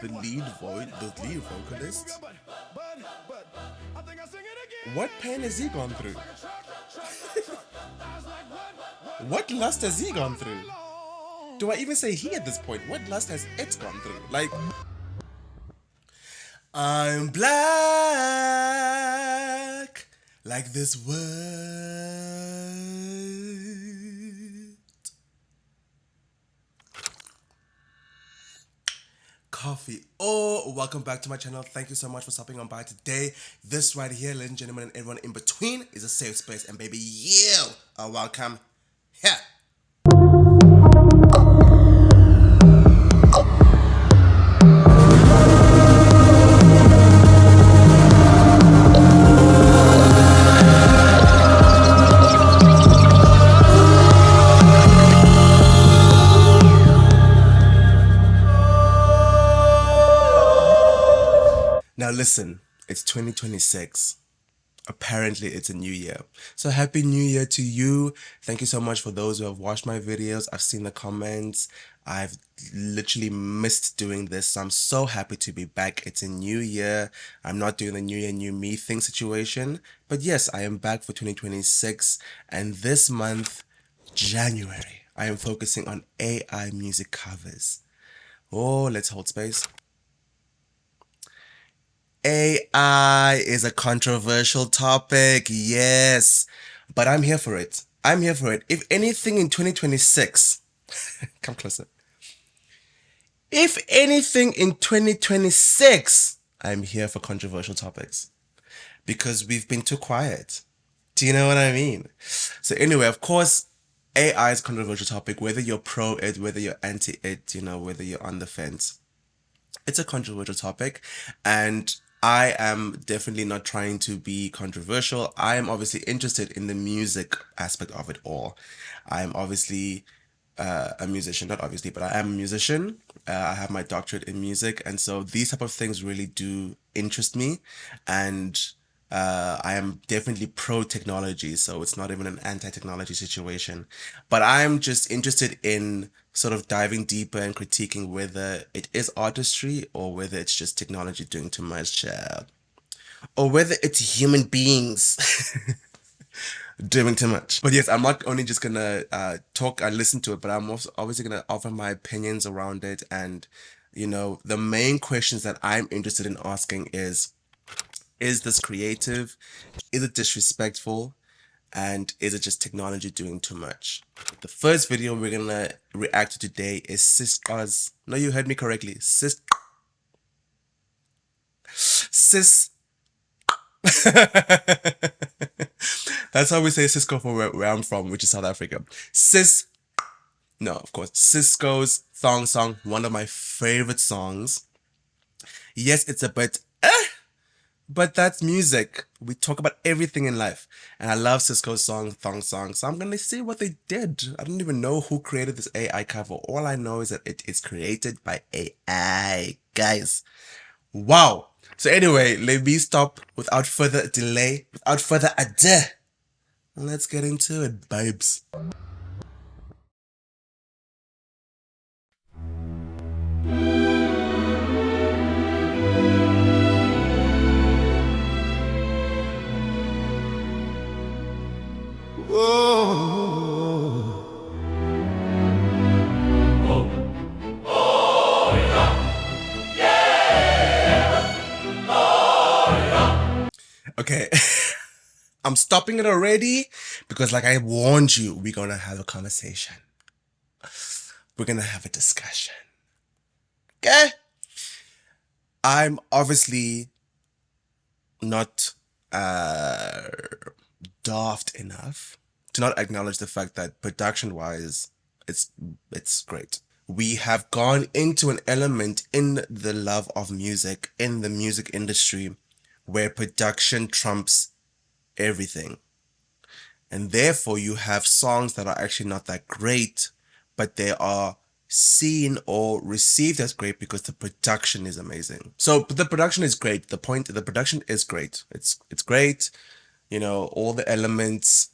the lead vocalist. What pain has he gone through? What lust has he gone through? Do I even say he at this point? What lust has it gone through? Like, I'm black like this word. Coffee. Oh, welcome back to my channel. Thank you so much for stopping on by today. This right here, ladies and gentlemen, and everyone in between, is a safe space, and baby, you are welcome here. Now listen, it's 2026. Apparently it's a new year. So happy new year to you. Thank you so much for those who have watched my videos. I've seen the comments. I've literally missed doing this. So I'm so happy to be back. It's a new year. I'm not doing the new year, new me thing situation. But yes, I am back for 2026. And this month, January, I am focusing on AI music covers. Oh, let's hold space. AI is a controversial topic, yes, but I'm here for it. I'm here for it. If anything in 2026, come closer. If anything in 2026, I'm here for controversial topics because we've been too quiet. Do you know what I mean? So anyway, of course, AI is a controversial topic, whether you're pro it, whether you're anti it, whether you're on the fence. It's a controversial topic, and I am definitely not trying to be controversial. I am obviously interested in the music aspect of it all. I'm obviously a musician, not obviously, but I am a musician. I have my doctorate in music, and so these type of things really do interest me, and I am definitely pro technology, so it's not even an anti-technology situation. But I'm just interested in sort of diving deeper and critiquing whether it is artistry or whether it's just technology doing too much, or whether it's human beings doing too much. But yes, I'm not only just gonna talk and listen to it, but I'm also obviously gonna offer my opinions around it. And the main questions that I'm interested in asking is this creative? Is it disrespectful? And is it just technology doing too much? The first video we're gonna react to today is Sisqó's. No, you heard me correctly. Sis. That's how we say Sisqó for where I'm from, which is South Africa. No, of course. Sisqó's Thong Song, one of my favorite songs. Yes, it's a bit but that's music. We talk about everything in life. And I love Sisqó's song, Thong Song. So I'm going to see what they did. I don't even know who created this AI cover. All I know is that it is created by AI. Guys. Wow. So anyway, let me stop without further delay, without further ado. Let's get into it, babes. Okay, I'm stopping it already because, like I warned you, we're gonna have a conversation. We're gonna have a discussion. Okay? I'm obviously not daft enough to not acknowledge the fact that production-wise, it's great. We have gone into an element in the love of music, in the music industry, where production trumps everything. And therefore you have songs that are actually not that great, but they are seen or received as great because the production is amazing. So the production is great. The production is great. It's great. All the elements,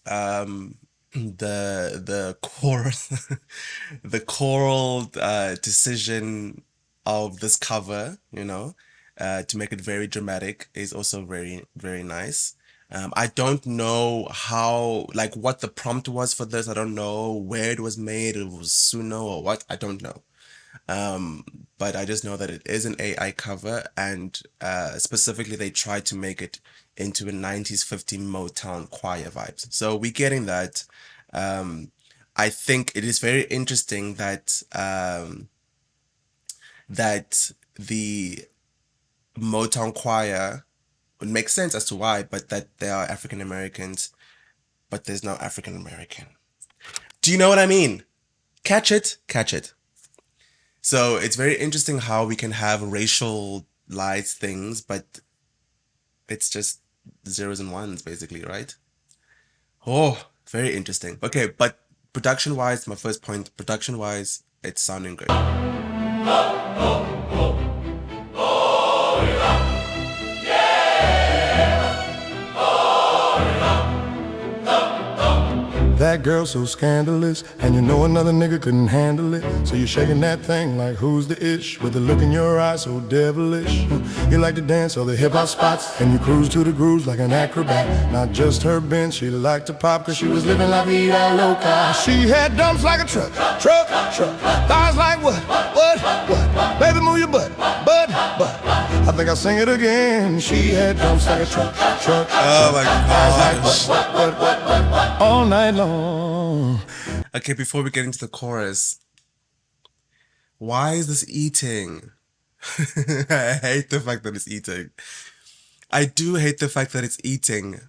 the choral the choral decision, of this cover, to make it very dramatic is also very, very nice. I don't know how, like, what the prompt was for this. I don't know where it was made. It was Suno or what. I don't know. Um, but I just know that it is an AI cover, and specifically they tried to make it into a 90s 50 Motown choir vibes. So we're getting that. Um, I think it is very interesting that the Motown choir would make sense as to why, but that they are African Americans, but there's no African American. Do you know what I mean? Catch it, catch it. So it's very interesting how we can have racialized things, but it's just zeros and ones basically, right? Oh, very interesting. Okay, but production wise, my first point, production wise, it's sounding good. That girl so scandalous, and you know another nigga couldn't handle it. So you're shaking that thing like who's the ish, with the look in your eyes so devilish. You like to dance all the hip hop spots, and you cruise to the grooves like an acrobat. Not just her bench, she liked to pop, cause she was living la vida loca. She had dumps like a truck, thighs like what, baby move your butt. I think I'll sing it again. She had dumps like a truck, Oh my gosh. what, all night long. Okay, before we get into the chorus, why is this eating? I hate the fact that it's eating. I do hate the fact that it's eating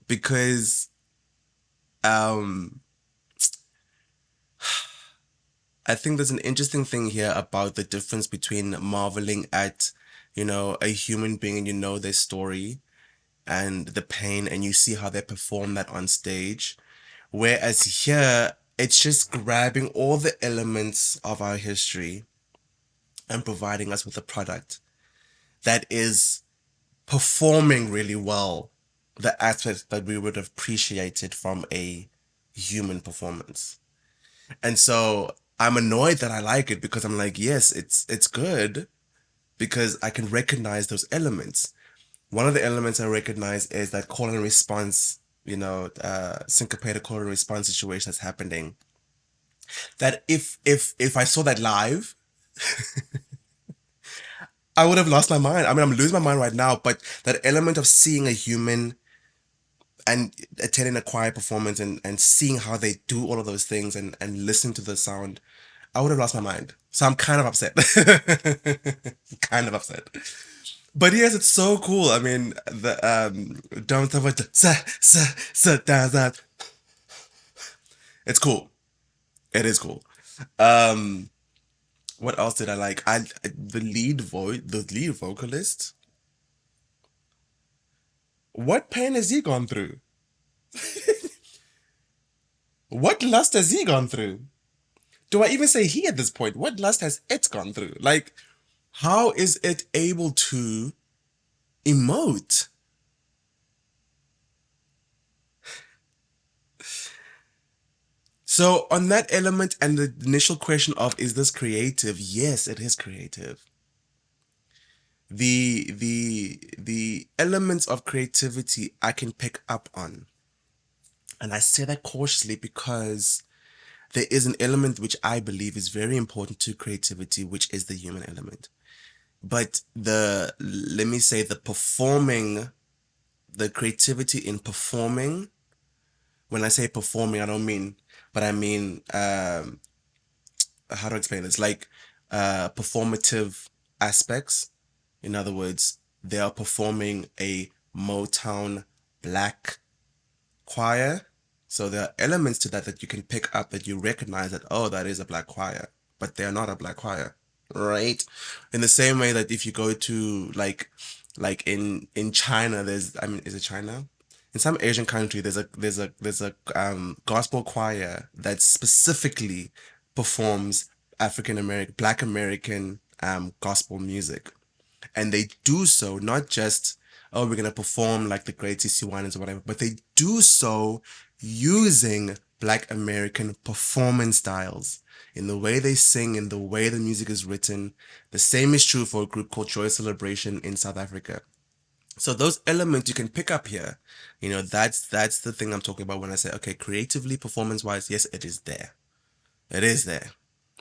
because um I think there's an interesting thing here about the difference between marveling at, a human being and you know their story and the pain and you see how they perform that on stage. Whereas here, it's just grabbing all the elements of our history and providing us with a product that is performing really well the aspects that we would have appreciated from a human performance. And so I'm annoyed that I like it because I'm like, yes, it's good because I can recognize those elements. One of the elements I recognize is that call and response, syncopated call and response situation that's happening. That if I saw that live, I would have lost my mind. I mean, I'm losing my mind right now, but that element of seeing a human and attending a choir performance and seeing how they do all of those things and listening to the sound, I would have lost my mind. So I'm kind of upset. Kind of upset. But yes, it's so cool. I mean, the don't have it. It's cool. It is cool. Um, what else did I like? The lead vocalist. What pain has he gone through? What lust has he gone through? Do I even say he at this point? What lust has it gone through? Like, how is it able to emote? So on that element and the initial question of is this creative? Yes, it is creative. The elements of creativity I can pick up on. And I say that cautiously because there is an element which I believe is very important to creativity, which is the human element. But let me say the creativity in performing, when I say performing, I don't mean, but I mean, how to explain this? Like, performative aspects. In other words, they are performing a Motown black choir. So there are elements to that you can pick up that you recognize that, oh, that is a black choir, but they're not a black choir, right? In the same way that if you go to like in China, is it China? In some Asian country, there's a gospel choir that specifically performs African American, Black American gospel music. And they do so not just, we're going to perform like the great CC1s or whatever, but they do so using Black American performance styles, in the way they sing, in the way the music is written. The same is true for a group called Joy Celebration in South Africa. So those elements you can pick up here. That's the thing I'm talking about when I say, okay, creatively, performance-wise, yes, it is there. It is there.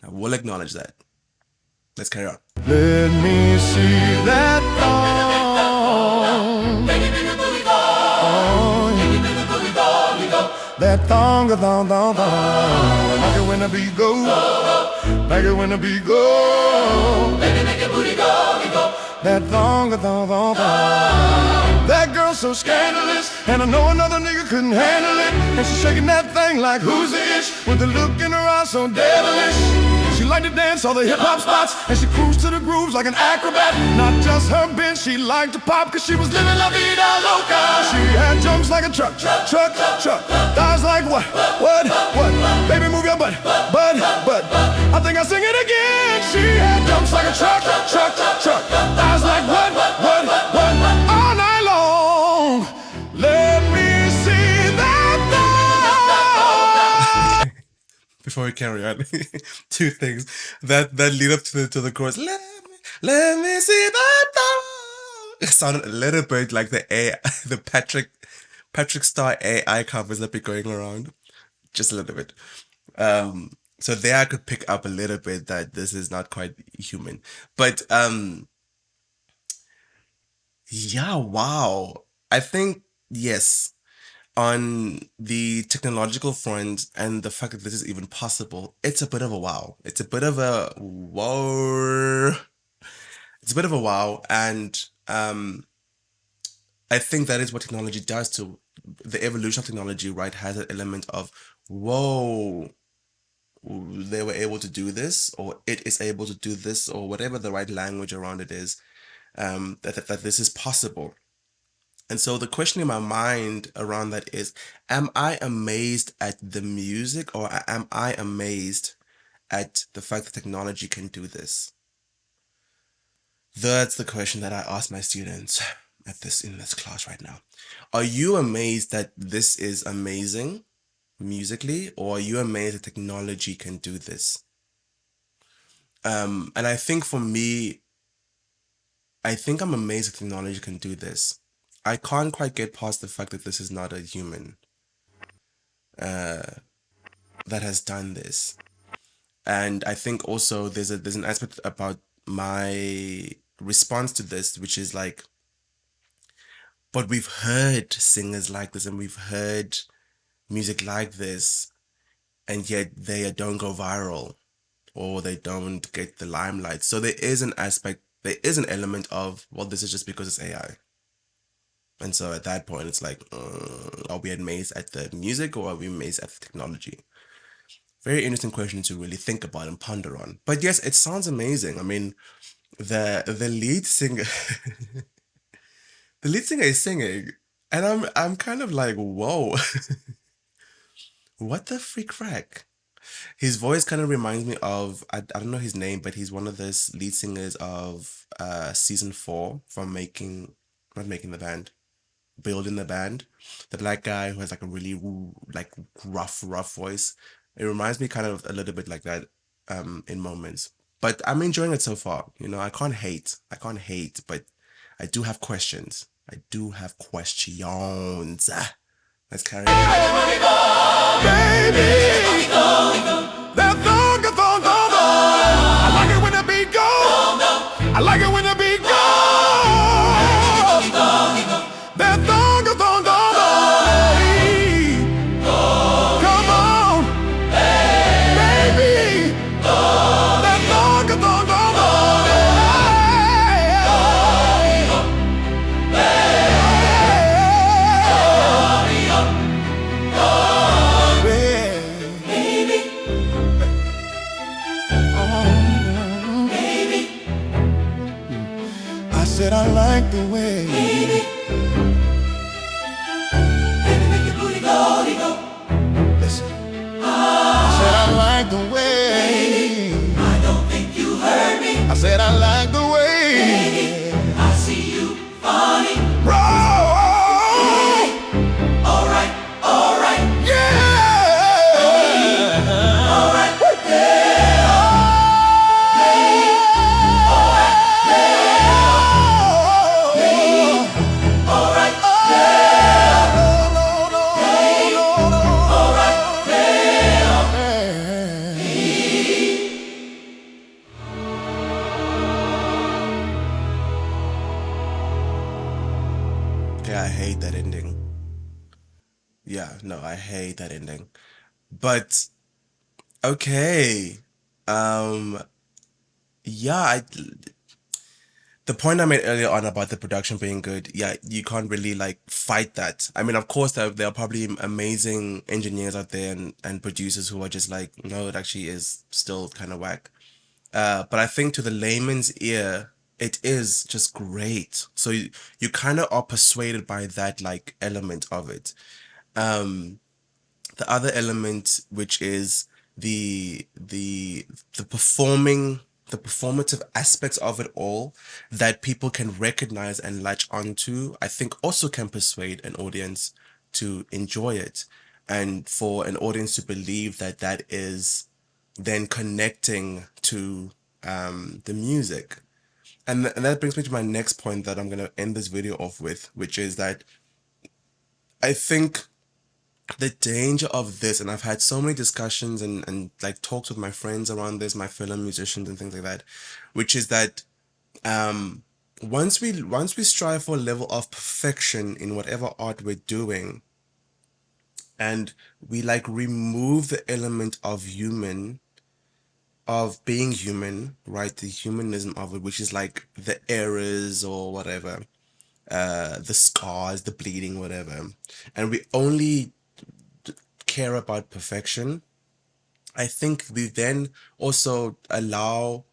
I will acknowledge that. Let's carry on. Let me see that thong. That thong, thong, thong, thong. Like it when the beat go. Like it when the beat go. Make your booty go. That thong, thong, thong, thong. That girl's so scandalous, and I know another nigga couldn't handle it. And she's shaking that thing like who's the ish, with the look in her eyes so devilish. She liked to dance all the hip-hop spots, and she cruised to the grooves like an acrobat. Not just her bench, she liked to pop, cause she was living la vida loca. She had jumps like a truck. Thighs like what? Baby, move your butt. I think I'll sing it again. She had jumps like a truck. Thighs like what? All night long. Let me see that thong. Before we carry on, two things that lead up to the chorus. Let me see that thong. It sounded a little bit like the Patrick Star AI covers that be going around, just a little bit. So there I could pick up a little bit that this is not quite human, but yeah, wow. I think yes. On the technological front and the fact that this is even possible, it's a bit of a wow. It's a bit of a wow. And I think that is what technology does to the evolution of technology, right? Has an element of, whoa, they were able to do this, or it is able to do this, or whatever the right language around it is, that this is possible. And so the question in my mind around that is, am I amazed at the music, or am I amazed at the fact that technology can do this? That's the question that I ask my students in this class right now. Are you amazed that this is amazing musically, or are you amazed that technology can do this? And I think for me, I think I'm amazed that technology can do this. I can't quite get past the fact that this is not a human that has done this. And I think also there's an aspect about my response to this, which is like, but we've heard singers like this and we've heard music like this, and yet they don't go viral or they don't get the limelight. So there is an element of, well, this is just because it's AI. And so at that point, it's like, are we amazed at the music, or are we amazed at the technology? Very interesting question to really think about and ponder on. But yes, it sounds amazing. I mean, the lead singer, the lead singer is singing, and I'm kind of like, whoa, what the freak frack? His voice kind of reminds me of, I don't know his name, but he's one of the lead singers of season 4 from Building the Band. The black guy who has like a really like rough voice. It reminds me kind of a little bit like that in moments. But I'm enjoying it so far. I can't hate, but I do have questions. Let's carry on. Baby, that thong, thong, thong, thong. I like it when the beat go. I like it when the beat go. That thong, thong, thong, thong. Come on, baby. That thong, thong, thong, thong. I said I like the way. Baby, make your booty go. Listen. I said I like the way. Baby, I don't think you heard me. I said I like the way. Baby, I see you funny. Roll. Alright. Yeah. hate that ending. Yeah, no, I hate that ending. But okay. Um yeah, the point I made earlier on about the production being good, yeah, you can't really like fight that. I mean, of course, there are probably amazing engineers out there and producers who are just like, no, it actually is still kind of whack. But I think to the layman's ear, it is just great. So you kind of are persuaded by that like element of it. The other element, which is the performing, the performative aspects of it all that people can recognize and latch onto, I think also can persuade an audience to enjoy it, and for an audience to believe that that is then connecting to the music. And that brings me to my next point that I'm going to end this video off with, which is that I think the danger of this, and I've had so many discussions and like talks with my friends around this, my fellow musicians and things like that, which is that um once we strive for a level of perfection in whatever art we're doing, and we like remove the element of being human, right? The humanism of it, which is like the errors or whatever, the scars, the bleeding, whatever, and we only care about perfection, I think we then also allow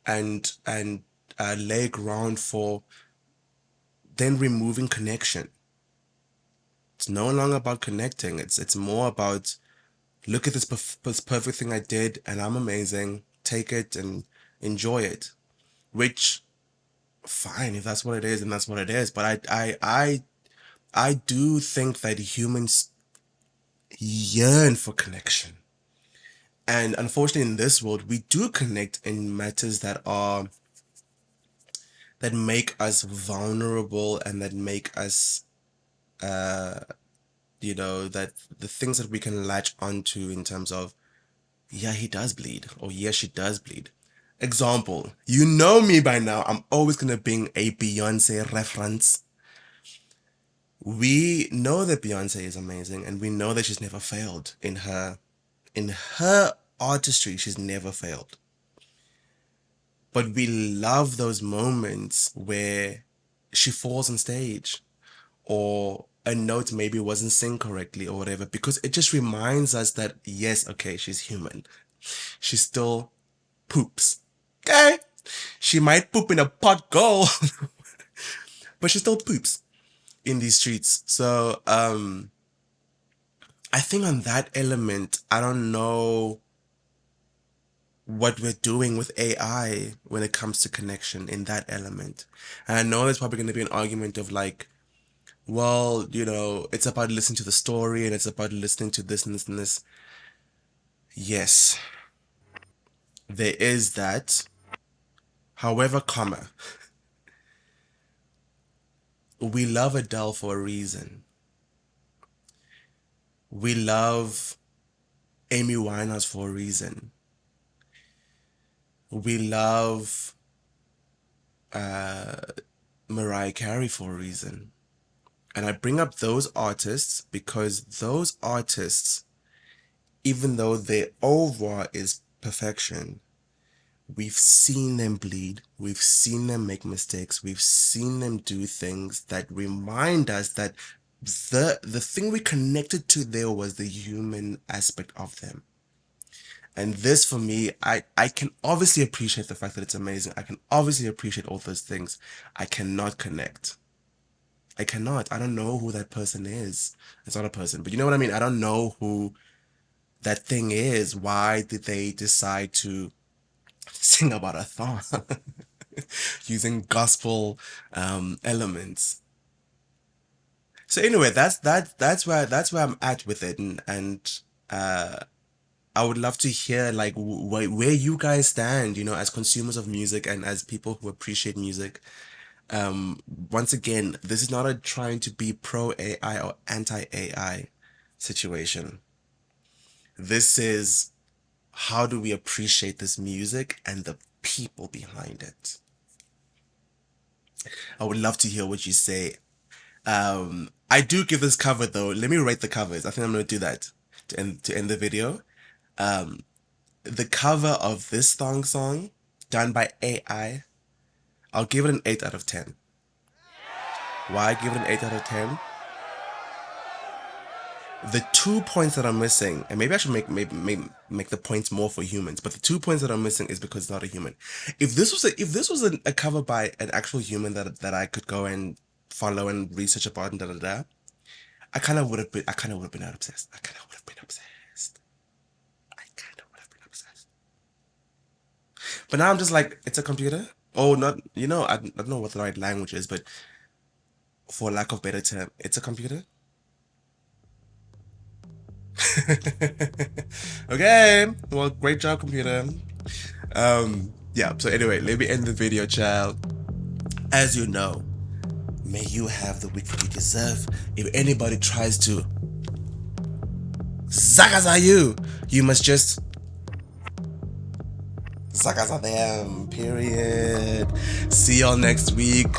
and lay ground for then removing connection. It's no longer about connecting. It's more about, look at this perfect thing I did and I'm amazing. Take it and enjoy it. Which, fine, if that's what it is, then that's what it is. But I do think that humans yearn for connection. And unfortunately, in this world, we do connect in matters that make us vulnerable and that make us, that the things that we can latch onto in terms of, yeah, he does bleed, or yes, she does bleed. Example, you know me by now. I'm always gonna bring a Beyonce reference. We know that Beyonce is amazing, and we know that she's never failed in her artistry. She's never failed. But we love those moments where she falls on stage, or a note maybe wasn't synced correctly or whatever, because it just reminds us that, yes, okay, she's human. She still poops. Okay? She might poop in a pot goal, but she still poops in these streets. So I think on that element, I don't know what we're doing with AI when it comes to connection in that element. And I know there's probably going to be an argument of like, well, it's about listening to the story and it's about listening to this and this and this. Yes, there is that. However, we love Adele for a reason. We love Amy Winehouse for a reason. We love Mariah Carey for a reason. And I bring up those artists because those artists, even though their aura is perfection, we've seen them bleed. We've seen them make mistakes. We've seen them do things that remind us that the thing we connected to there was the human aspect of them. And this for me, I can obviously appreciate the fact that it's amazing. I can obviously appreciate all those things. I cannot connect. I cannot. I don't know who that person is. It's not a person, but you know what I mean? I don't know who that thing is. Why did they decide to sing about a thong using gospel elements? So anyway, that's where I'm at with it, and I would love to hear like where you guys stand, as consumers of music and as people who appreciate music. Once again, this is not a trying to be pro AI or anti AI situation. This is, how do we appreciate this music and the people behind it? I would love to hear what you say. I do give this cover though. Let me rate the covers. I think I'm gonna do that to end the video. The cover of this Thong Song done by AI, I'll give it an 8 out of 10. Why give it an 8 out of 10? The 2 points that are missing, and maybe I should make the points more for humans, but the 2 points that are missing is because it's not a human. If this was a cover by an actual human that I could go and follow and research about and I kind of would have been obsessed. I kind of would have been obsessed. But now I'm just like, it's a computer. Oh, not I don't know what the right language is, but for lack of better term, it's a computer. Okay, well, great job, computer. Yeah, so anyway, let me end the video, child. As you know, may you have the week that you deserve. If anybody tries to zagaza you must just zagaza them, period. See y'all next week.